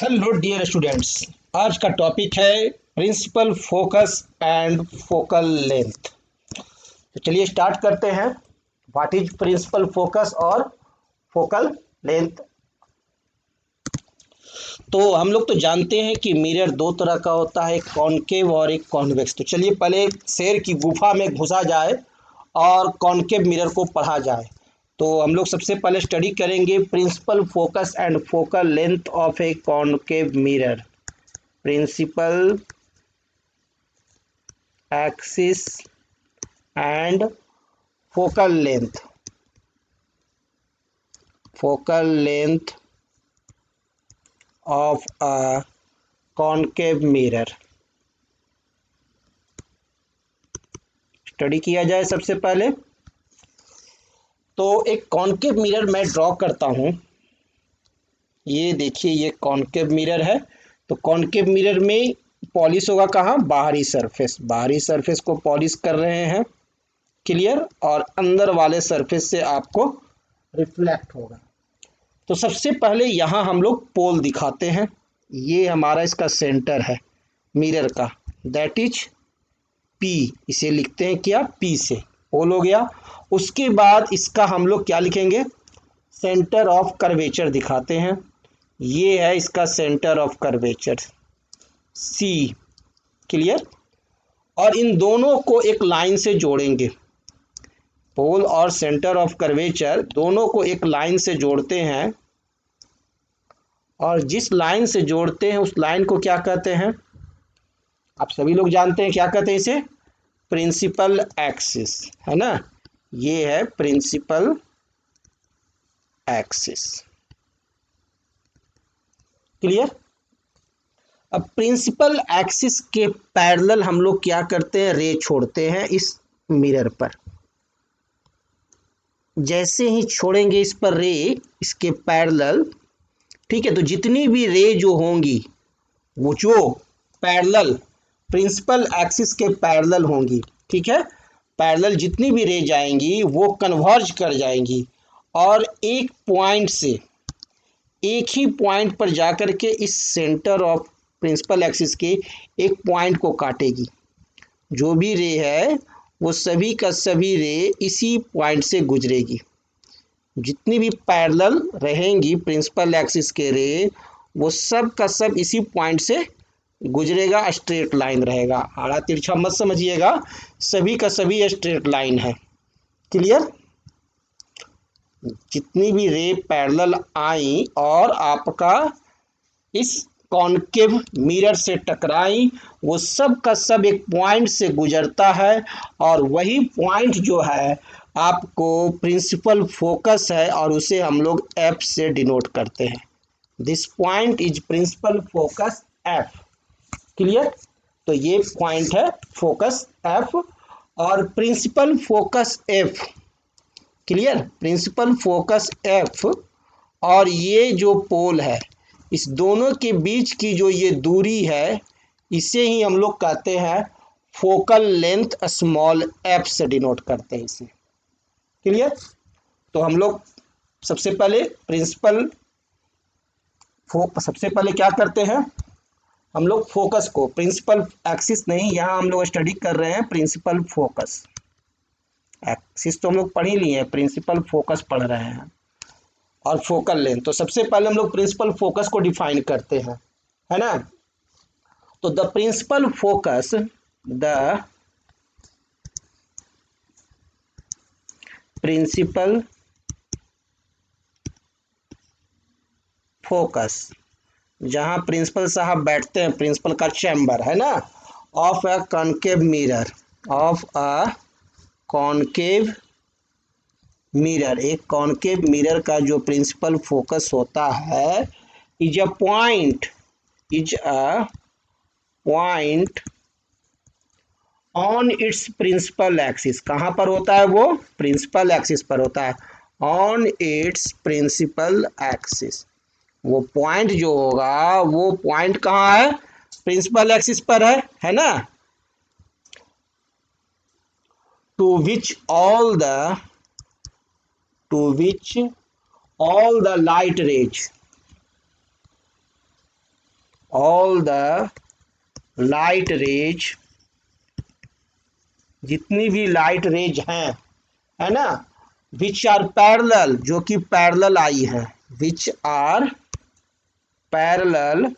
Hello dear students. आज का topic है principal focus and focal length. तो चलिए स्टार्ट करते हैं। व्हाट इज प्रिंसिपल फोकस और फोकल लेंथ। तो हम लोग तो जानते हैं कि मिरर दो तरह का होता है, एक कॉनकेव और एक कॉन्वेक्स। तो चलिए पहले शेर की गुफा में घुसा जाए और कॉनकेव मिरर को पढ़ा जाए। तो हम लोग सबसे पहले स्टडी करेंगे principal focus and focal length of a concave mirror. Principal axis and focal length of a concave mirror study किया जाए। सबसे पहले तो एक कॉनकेव मिरर मैं ड्रॉ करता हूँ। ये देखिए, ये कॉनकेव मिरर है। तो कॉनकेव मिरर में पॉलिश होगा कहाँ? बाहरी सरफेस। बाहरी सरफेस को पॉलिश कर रहे हैं, क्लियर। और अंदर वाले सरफेस से आपको रिफ्लेक्ट होगा। तो सबसे पहले यहाँ हम लोग पोल दिखाते हैं। ये हमारा इसका सेंटर है मिरर का, दैट इज पी। इसे लिखते हैं क्या? पी से पोल हो गया। उसके बाद इसका हम लोग क्या लिखेंगे? सेंटर ऑफ कर्वेचर दिखाते हैं। ये है इसका centre of curvature, C, clear. और इन दोनों को एक लाइन से जोड़ेंगे। पोल और सेंटर ऑफ कर्वेचर दोनों को एक लाइन से जोड़ते हैं, और जिस लाइन से जोड़ते हैं उस लाइन को क्या कहते हैं? आप सभी लोग जानते हैं क्या कहते हैं इसे? प्रिंसिपल एक्सिस, है ना। ये है प्रिंसिपल एक्सिस, क्लियर। अब प्रिंसिपल एक्सिस के पैरेलल हम लोग क्या करते हैं? रे छोड़ते हैं इस मिरर पर। जैसे ही छोड़ेंगे इस पर रे, इसके पैरेलल, ठीक है, तो जितनी भी रे जो होंगी वो जो पैरेलल प्रिंसिपल एक्सिस के पैरेलल होंगी, ठीक है, पैरेलल जितनी भी रे जाएंगी वो कन्वर्ज कर जाएंगी और एक पॉइंट से, एक ही पॉइंट पर जाकर के इस सेंटर ऑफ प्रिंसिपल एक्सिस के एक पॉइंट को काटेगी। जो भी रे है वो सभी का सभी रे इसी पॉइंट से गुजरेगी। जितनी भी पैरेलल रहेंगी प्रिंसिपल एक्सिस के रे, वो सब का सब इसी पॉइंट से गुजरेगा। स्ट्रेट लाइन रहेगा, आड़ा तिरछा मत समझिएगा, सभी का सभी स्ट्रेट लाइन है, क्लियर। जितनी भी रे पैरेलल आई और आपका इस कॉनकेव मिरर से टकराई, वो सब का सब एक पॉइंट से गुजरता है, और वही पॉइंट जो है आपको प्रिंसिपल फोकस है, और उसे हम लोग एफ से डिनोट करते हैं। This point is principal focus F, clear. तो ये पॉइंट है फोकस एफ और principal focus F, clear. Principal focus F और ये जो पोल है, इस दोनों के बीच की जो ये दूरी है, इसे ही हम लोग कहते हैं फोकल लेंथ, स्मॉल एफ से डिनोट करते हैं इसे, क्लियर। तो हम लोग सबसे पहले सबसे पहले क्या करते हैं? हम लोग फोकस को, प्रिंसिपल एक्सिस नहीं, यहाँ हम लोग स्टडी कर रहे हैं प्रिंसिपल फोकस। एक्सिस तो हम लोग पढ़ ही लिए हैं, प्रिंसिपल फोकस पढ़ रहे हैं और फोकल लेंथ। तो सबसे पहले हम लोग प्रिंसिपल फोकस को डिफाइन करते हैं, है ना। तो द प्रिंसिपल फोकस, जहां प्रिंसिपल साहब बैठते हैं, प्रिंसिपल का चैम्बर है ना, of a concave mirror, of a concave mirror, एक कॉनकेव मिरर का जो प्रिंसिपल फोकस होता है, is a point on its principal axis. कहाँ पर होता है वो? प्रिंसिपल एक्सिस पर होता है, ऑन इट्स प्रिंसिपल एक्सिस। वो पॉइंट जो होगा, वो पॉइंट कहाँ है? प्रिंसिपल एक्सिस पर है ना। To which all the light rays all the light rays, जितनी भी लाइट रेज हैं, है ना, विच आर पैरेलल, जो कि पैरेलल आई है, विच आर पैरेलल,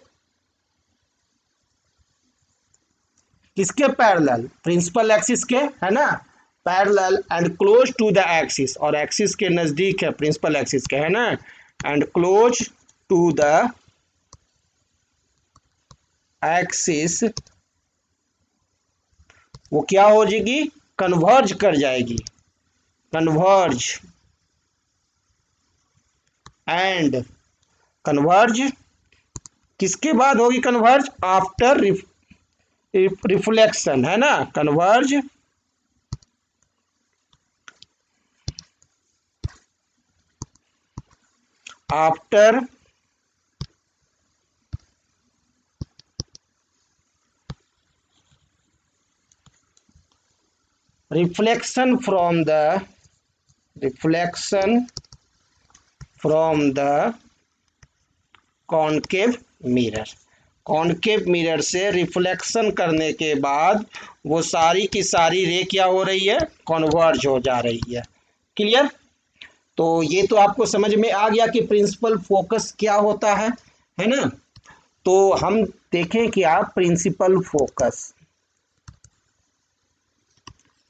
किसके पैरेलल, प्रिंसिपल एक्सिस के, है ना, parallel and close to the axis, और एक्सिस के नजदीक है, प्रिंसिपल एक्सिस के, है ना, and close to the axis, वो क्या हो जाएगी, कन्वर्ज कर जाएगी, कन्वर्ज एंड कन्वर्ज, किसके बाद होगी कन्वर्ज, आफ्टर रिफ्लेक्शन, है ना, converge after reflection from the concave mirror, concave mirror से रिफ्लेक्शन करने के बाद वो सारी की सारी रे क्या हो रही है, कन्वर्ज हो जा रही है। क्लियर? तो ये तो आपको समझ में आ गया कि प्रिंसिपल फोकस क्या होता है ना। तो हम देखें कि आप प्रिंसिपल फोकस,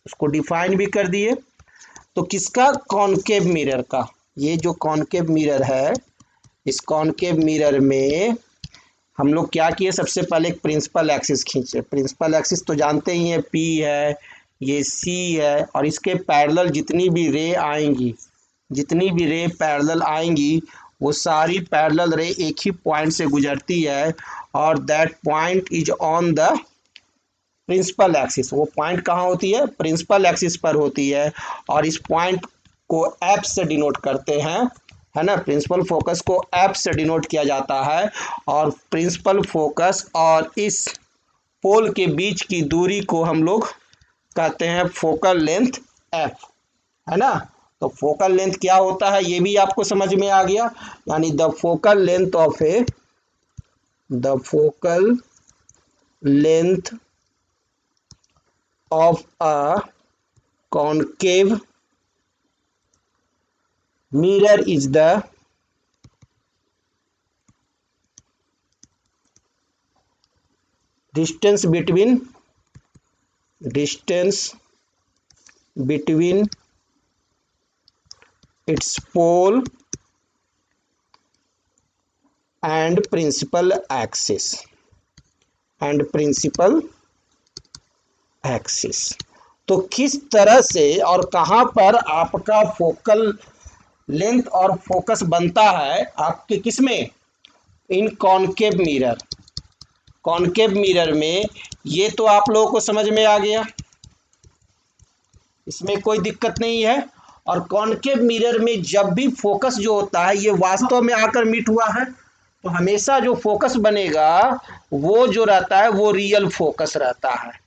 उसको डिफाइन भी कर दिए। तो किसका, कॉनकेव मिरर का, ये जो कॉनकेव मिरर है, इस कॉनकेव मिरर में हम लोग क्या किए, सबसे पहले एक प्रिंसिपल एक्सिस खींचे। प्रिंसिपल एक्सिस तो जानते ही हैं, पी है, ये सी है, और इसके पैरेलल जितनी भी रे आएंगी, जितनी भी रे पैरेलल आएंगी, वो सारी पैरेलल रे एक ही पॉइंट से गुजरती है, और that point is on the principal axis. वो पॉइंट कहाँ होती है, प्रिंसिपल एक्सिस पर होती है, और इस पॉइंट को एफ से डिनोट करते हैं, है ना, प्रिंसिपल फोकस को एफ से डिनोट किया जाता है, और प्रिंसिपल फोकस और इस पोल के बीच की दूरी को हम लोग कहते हैं फोकल लेंथ एफ, है ना। तो फोकल लेंथ क्या होता है ये भी आपको समझ में आ गया, यानी the focal length of a concave mirror is the distance between its pole and principal axis तो किस तरह से और कहाँ पर आपका फोकल लेंथ और फोकस बनता है आपके किस में, इन कॉनकेव मिरर। कॉनकेव मिरर में ये तो आप लोगों को समझ में आ गया, इसमें कोई दिक्कत नहीं है। और कॉनकेव मिरर में जब भी फोकस जो होता है ये वास्तव में आकर मीट हुआ है, तो हमेशा जो फोकस बनेगा वो जो रहता है वो रियल फोकस रहता है।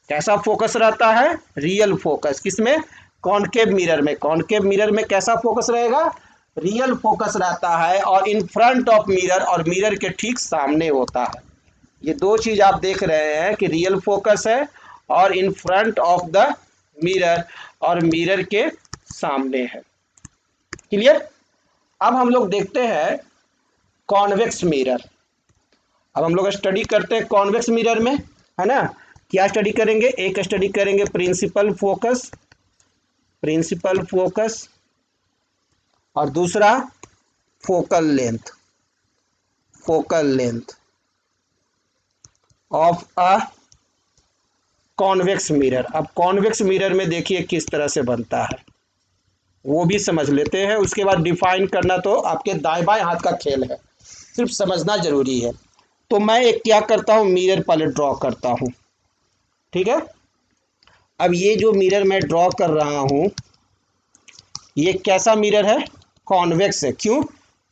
कैसा फोकस रहता है, रियल फोकस। किसमें, कॉनकेव मिरर में। कॉनकेव मिरर में कैसा फोकस रहेगा, रियल फोकस रहता है, और इन फ्रंट ऑफ मिरर, और मिरर के ठीक सामने होता है। ये दो चीज आप देख रहे हैं कि रियल फोकस है और in front of the mirror, और मिरर के सामने है। क्लियर? अब हम लोग देखते हैं कॉन्वेक्स मिरर। अब हम लोग स्टडी करते हैं कॉन्वेक्स मिरर में, है ना। क्या स्टडी करेंगे, एक स्टडी करेंगे प्रिंसिपल फोकस, और दूसरा focal length of a convex mirror. अब कॉन्वेक्स मिरर में देखिए किस तरह से बनता है, वो भी समझ लेते हैं। उसके बाद डिफाइन करना तो आपके दाएं बाएं हाथ का खेल है, सिर्फ समझना जरूरी है। तो मैं एक क्या करता हूँ, मिरर पहले ड्रॉ करता हूँ, ठीक है। अब ये जो मिरर मैं ड्रॉ कर रहा हूँ ये कैसा मिरर है, कॉन्वेक्स है। क्यों,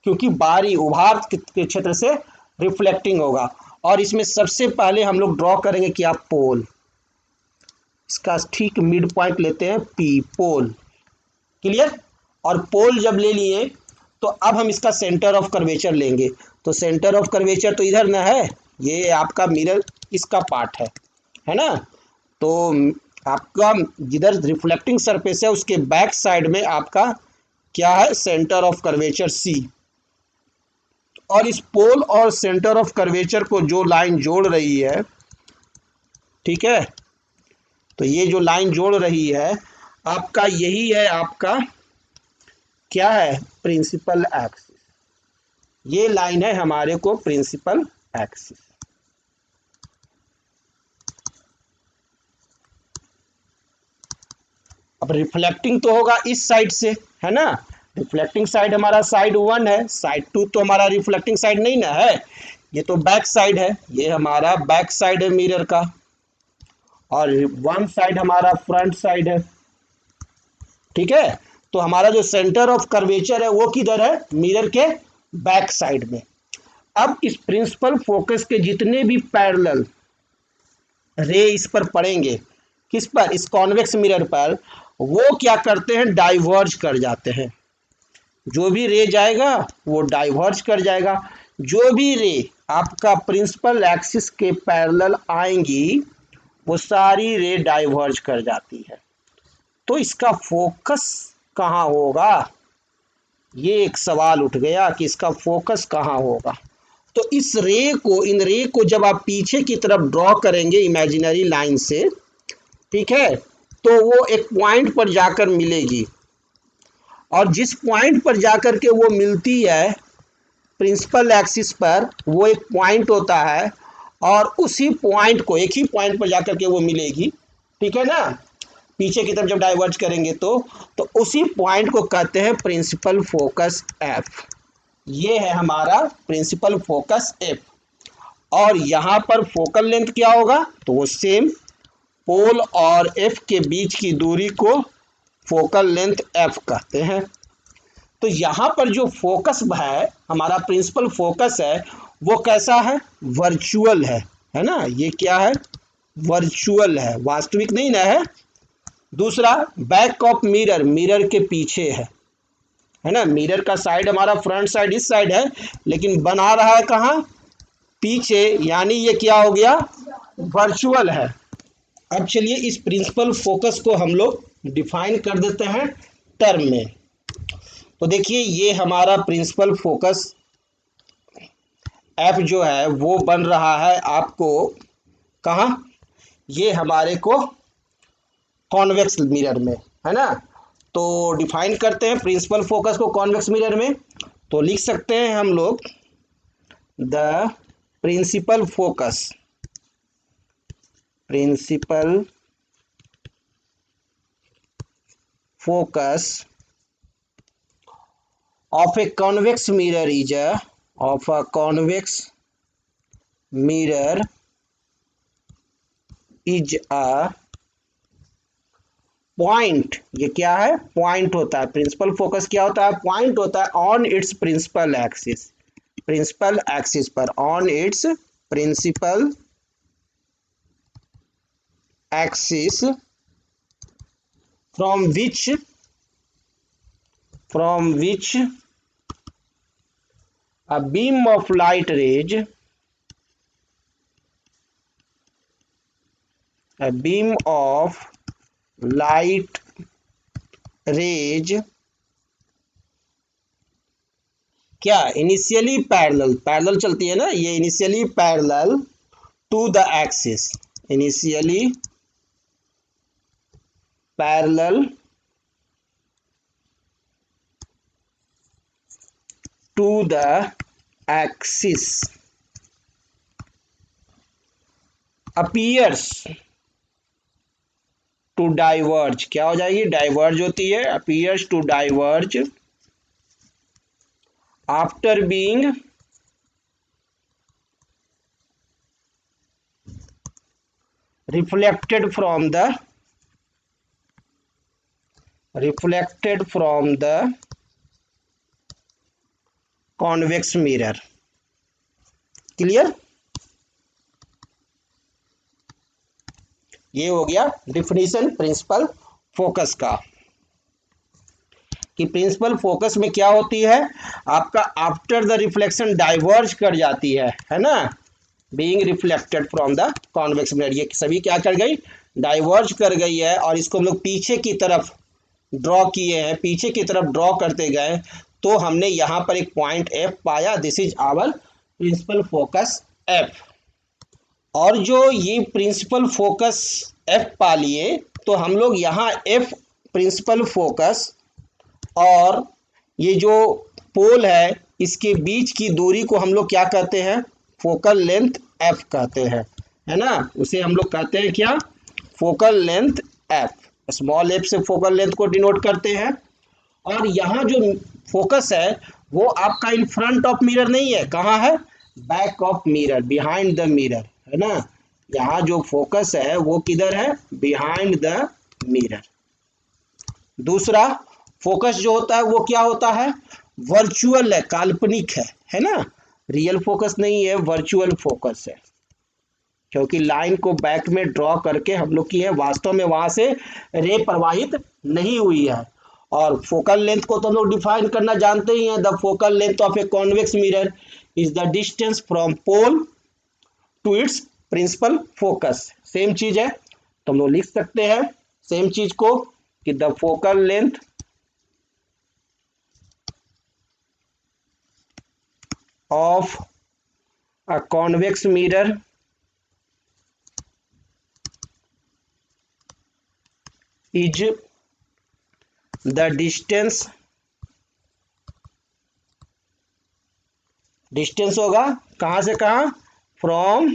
क्योंकि बाहरी उभार के क्षेत्र से रिफ्लेक्टिंग होगा। और इसमें सबसे पहले हम लोग ड्रॉ करेंगे क्या, पोल। इसका ठीक मिड पॉइंट लेते हैं पी, पोल। क्लियर? और पोल जब ले लिए तो अब हम इसका सेंटर ऑफ कर्वेचर लेंगे। तो सेंटर ऑफ कर्वेचर तो इधर ना है, ये आपका मिरर इसका पार्ट है ना। तो आपका जिधर रिफ्लेक्टिंग सरफेस है उसके बैक साइड में आपका क्या है, सेंटर ऑफ कर्वेचर सी। और इस पोल और सेंटर ऑफ कर्वेचर को जो लाइन जोड़ रही है, ठीक है, तो ये जो लाइन जोड़ रही है आपका, यही है आपका क्या है, प्रिंसिपल एक्सिस। ये लाइन है हमारे को प्रिंसिपल एक्सिस। अब रिफ्लेक्टिंग तो होगा इस साइड से, है ना। रिफ्लेक्टिंग साइड हमारा साइड 1 है, साइड 2 तो हमारा रिफ्लेक्टिंग साइड नहीं ना है, ये तो बैक साइड है, ये हमारा बैक साइड है मिरर का, और 1 साइड हमारा फ्रंट साइड है, ठीक है। तो हमारा जो सेंटर ऑफ कर्वेचर है वो किधर है, मिरर के बैक साइड में। अब इस प्रिंसिपल फोकस के जितने भी पैरेलल रे इस पर पड़ेंगे, किस पर, इस कॉन्वेक्स मिरर पर, वो क्या करते हैं, डाइवर्ज कर जाते हैं। जो भी रे जाएगा वो डाइवर्ज कर जाएगा। जो भी रे आपका प्रिंसिपल एक्सिस के पैरेलल आएंगी वो सारी रे डाइवर्ज कर जाती है। तो इसका फोकस कहाँ होगा, ये एक सवाल उठ गया कि इसका फोकस कहाँ होगा। तो इस रे को, इन रे को जब आप पीछे की तरफ ड्रॉ करेंगे इमेजिनरी लाइन से, ठीक है, तो वो एक पॉइंट पर जाकर मिलेगी, और जिस पॉइंट पर जाकर के वो मिलती है प्रिंसिपल एक्सिस पर, वो एक पॉइंट होता है, और उसी पॉइंट को, एक ही पॉइंट पर जाकर के वो मिलेगी, ठीक है ना, पीछे की तरफ जब डाइवर्ज करेंगे तो उसी पॉइंट को कहते हैं प्रिंसिपल फोकस एफ। ये है हमारा प्रिंसिपल फोकस एफ। और यहाँ पर फोकल लेंथ क्या होगा, तो वो सेम, पोल और एफ के बीच की दूरी को फोकल लेंथ एफ कहते हैं। तो यहाँ पर जो फोकस है, हमारा प्रिंसिपल फोकस है, वो कैसा है, वर्चुअल है ना। ये क्या है, वर्चुअल है, वास्तविक नहीं ना है। दूसरा, बैक ऑफ मिरर, मिरर के पीछे है ना। मिरर का साइड हमारा फ्रंट साइड इस साइड है, लेकिन बना रहा है कहाँ, पीछे, यानी ये क्या हो गया, वर्चुअल है। अब चलिए इस प्रिंसिपल फोकस को हम लोग डिफाइन कर देते हैं टर्म में। तो देखिए ये हमारा प्रिंसिपल फोकस एफ जो है वो बन रहा है आपको कहाँ, ये हमारे को कॉन्वेक्स मिरर में, है ना। तो डिफाइन करते हैं प्रिंसिपल फोकस को कॉन्वेक्स मिरर में। तो लिख सकते हैं हम लोग, the principal focus, principal focus of a convex mirror is a, of a convex mirror is a point. ये क्या है, पॉइंट होता है। प्रिंसिपल फोकस क्या होता है, पॉइंट होता है on its principal axis, principal axis पर, on its principal axis, from which a beam of light rays, a beam of light rays क्या, इनिशियली पैरेलल चलती है ना, ये initially parallel to the axis, initially parallel to the axis, appears to diverge, क्या हो जाएगी, diverge होती है, appears to diverge after being reflected from the convex mirror। Clear, ये हो गया डिफिनीशन प्रिंसिपल फोकस का, कि प्रिंसिपल फोकस में क्या होती है, आपका आफ्टर द रिफ्लेक्शन डाइवर्ज कर जाती है ना। Being reflected from the convex mirror. ये सभी क्या कर गई, डाइवर्ज कर गई है, और इसको हम लोग पीछे की तरफ ड्रॉ किए हैं, पीछे की तरफ ड्रॉ करते गए तो हमने यहाँ पर एक पॉइंट एफ पाया। This is our principal focus F. और जो ये प्रिंसिपल फोकस एफ पा लिए तो हम लोग यहाँ एफ प्रिंसिपल फोकस और ये जो पोल है इसके बीच की दूरी को हम लोग क्या कहते हैं, फोकल लेंथ एफ कहते हैं, है ना। उसे हम लोग कहते हैं क्या, focal length F. Small F से फोकल लेंथ को डिनोट करते हैं। और यहाँ जो फोकस है वो आपका इन फ्रंट ऑफ मिरर नहीं है, कहाँ है, back of mirror, behind the mirror, है ना। यहाँ जो फोकस है वो किधर है, बिहाइंड द मिरर। दूसरा फोकस जो होता है वो क्या होता है, वर्चुअल है, काल्पनिक है ना। रियल फोकस नहीं है, वर्चुअल फोकस है, क्योंकि लाइन को बैक में ड्रॉ करके हम लोग की है, वास्तव में वहां से रे प्रवाहित नहीं हुई है। और फोकल लेंथ को तो हम लोग डिफाइन करना जानते ही हैं। The focal length of a convex mirror is the distance from pole to its principal focus. Same चीज है, तो हम लोग लिख सकते हैं सेम चीज को कि the focal length of a convex mirror is the distance होगा कहां से कहां, from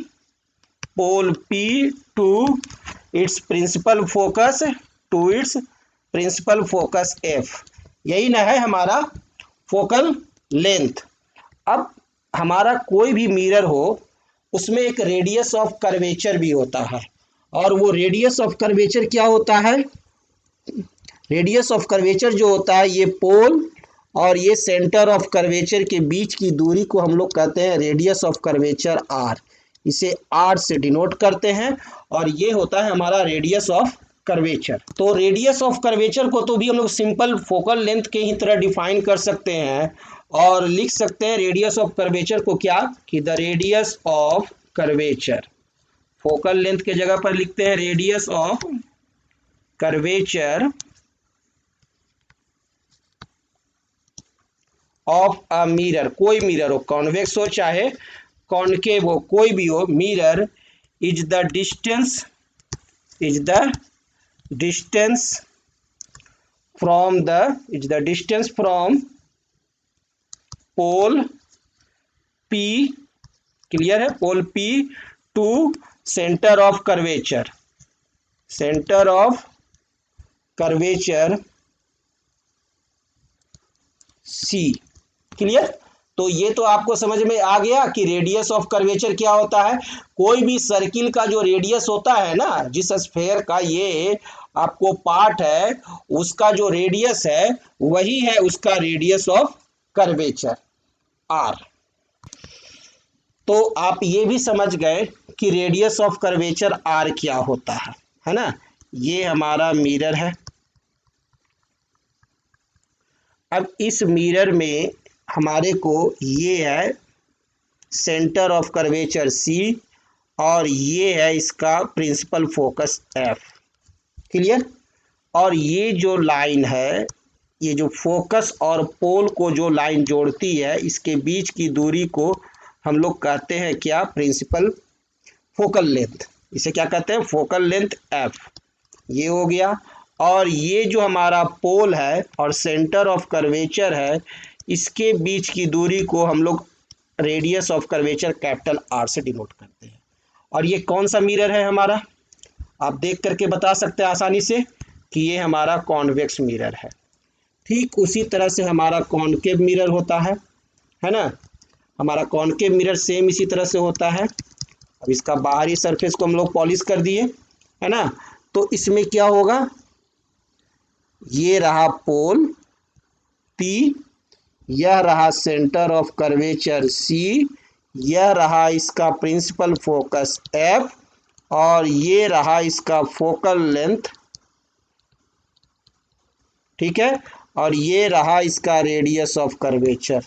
pole P to its principal focus to its principal focus F। यही ना है हमारा फोकल लेंथ। अब हमारा कोई भी मिरर हो उसमें एक रेडियस ऑफ कर्वेचर भी होता है, और वो रेडियस ऑफ कर्वेचर क्या होता है, रेडियस ऑफ कर्वेचर जो होता है ये पोल और ये सेंटर ऑफ कर्वेचर के बीच की दूरी को हम लोग कहते हैं रेडियस ऑफ कर्वेचर आर। इसे आर से डिनोट करते हैं, और ये होता है हमारा रेडियस ऑफ कर्वेचर। तो रेडियस ऑफ कर्वेचर को तो भी हम लोग सिंपल फोकल लेंथ के ही तरह डिफाइन कर सकते हैं, और लिख सकते हैं रेडियस ऑफ कर्वेचर को क्या, कि the radius of curvature. Focal length के जगह पर लिखते हैं radius of curvature of a mirror. कोई मिरर हो, कॉन्वेक्स हो चाहे कॉनकेव हो, कोई भी हो, mirror is the distance from pole P, clear है, pole P to centre of curvature C, clear. तो ये तो आपको समझ में आ गया कि रेडियस ऑफ कर्वेचर क्या होता है। कोई भी सर्किल का जो रेडियस होता है ना, जिस स्फेयर का ये आपको पार्ट है, उसका जो रेडियस है वही है उसका रेडियस ऑफ कर्वेचर R। तो आप ये भी समझ गए कि रेडियस ऑफ कर्वेचर R क्या होता है ना। ये हमारा मिरर है। अब इस मिरर में हमारे को ये है सेंटर ऑफ कर्वेचर C, और ये है इसका प्रिंसिपल फोकस F, क्लियर। और ये जो लाइन है, ये जो फोकस और पोल को जो लाइन जोड़ती है, इसके बीच की दूरी को हम लोग कहते हैं क्या, प्रिंसिपल फोकल लेंथ। इसे क्या कहते हैं, फोकल लेंथ F। ये हो गया। और ये जो हमारा पोल है और सेंटर ऑफ कर्वेचर है, इसके बीच की दूरी को हम लोग radius of curvature capital R से डिनोट करते हैं। और ये कौन सा मिरर है हमारा, आप देख करके बता सकते हैं आसानी से कि ये हमारा कॉन्वेक्स मिरर है। ठीक उसी तरह से हमारा कॉनकेव मिरर होता है ना। हमारा कॉनकेव मिरर सेम इसी तरह से होता है। अब इसका बाहरी सरफेस को हम लोग पॉलिश कर दिए, है ना। तो इसमें क्या होगा, ये रहा पोल P, यह रहा सेंटर ऑफ कर्वेचर C, यह रहा इसका प्रिंसिपल फोकस F, और ये रहा इसका फोकल लेंथ, ठीक है, और ये रहा इसका radius of curvature,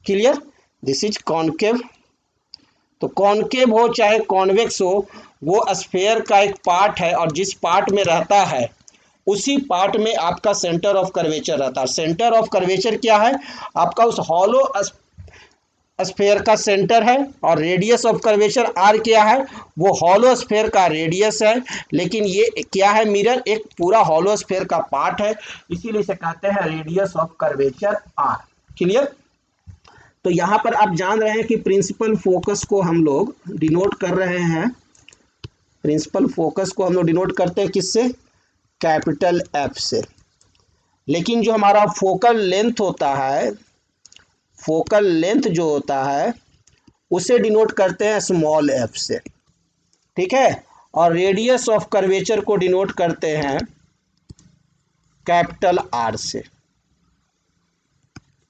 clear. This is concave. तो कॉनकेव हो चाहे कॉन्वेक्स हो, वो स्फेयर का एक पार्ट है और जिस पार्ट में रहता है उसी पार्ट में आपका सेंटर ऑफ कर्वेचर रहता है। सेंटर ऑफ कर्वेचर क्या है? आपका उस हॉलो स्फेयर का सेंटर है और रेडियस ऑफ कर्वेचर आर क्या है? वो हॉलो स्फेयर का रेडियस है। लेकिन ये क्या है? मिरर एक पूरा हॉलो स्फेयर का पार्ट है, इसीलिए इसे कहते हैं radius of curvature R. Clear? तो यहां पर आप जान रहे हैं कि प्रिंसिपल फोकस को हम लोग डिनोट कर रहे हैं। प्रिंसिपल फोकस को हम लोग डिनोट करते हैं किससे? कैपिटल एफ से। लेकिन जो हमारा फोकल लेंथ होता है, फोकल लेंथ जो होता है उसे डिनोट करते हैं स्मॉल एफ से। ठीक है? और रेडियस ऑफ कर्वेचर को डिनोट करते हैं कैपिटल आर से।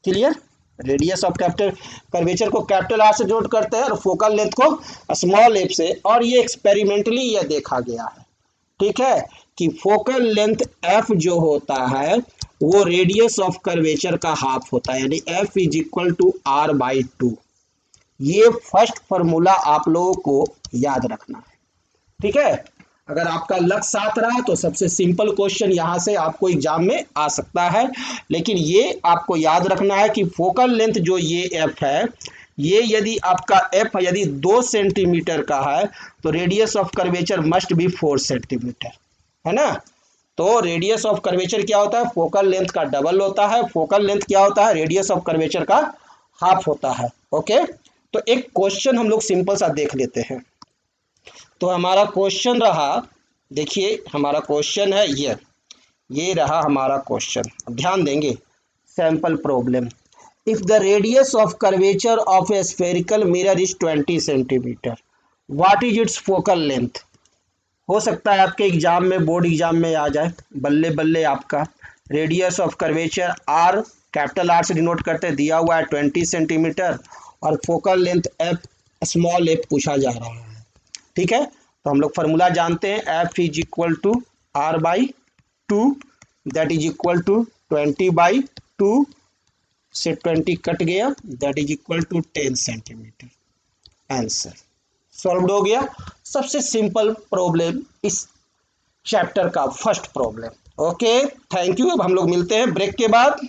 Clear? Radius of capital curvature को कैपिटल आर से डिनोट करते हैं और फोकल लेंथ को स्मॉल एफ से। और ये एक्सपेरिमेंटली यह देखा गया है, ठीक है, कि फोकल लेंथ एफ जो होता है वो रेडियस ऑफ कर्वेचर का हाफ होता है, यानी F is equal to R by 2। ये फर्स्ट फॉर्मूला आप लोगों को याद रखना है। ठीक है? अगर आपका लक्ष्य साथ रहा तो सबसे सिंपल क्वेश्चन यहां से आपको एग्जाम में आ सकता है। लेकिन ये आपको याद रखना है कि फोकल लेंथ जो ये एफ है, ये यदि आपका एफ यदि 2 सेंटीमीटर का है तो radius of curvature must be 4 centimetre, है ना? तो रेडियस ऑफ कर्वेचर क्या होता है? फोकल लेंथ का डबल होता है। फोकल लेंथ क्या होता है? रेडियस ऑफ कर्वेचर का हाफ होता है। ओके, तो एक क्वेश्चन हम लोग सिंपल सा देख लेते हैं। तो हमारा क्वेश्चन रहा, देखिए हमारा क्वेश्चन है ये रहा हमारा क्वेश्चन। ध्यान देंगे, sample problem. If the radius of curvature of A spherical mirror is 20 centimetre, what is it's focal length? हो सकता है आपके एग्जाम में, बोर्ड एग्जाम में आ जाए। बल्ले बल्ले आपका radius of curvature R, capital R से डिनोट करते दिया हुआ है 20 सेंटीमीटर और focal length F, small F पूछा जा रहा है। ठीक है, तो हम लोग फार्मूला जानते हैं, F is equal to R by 2, that is equal to 20 by 2 से 20 कट गया, that is equal to 10 centimetre. Answer solve हो गया। सबसे सिंपल प्रॉब्लम इस चैप्टर का first problem. Okay, thank you. अब हम लोग मिलते हैं ब्रेक के बाद।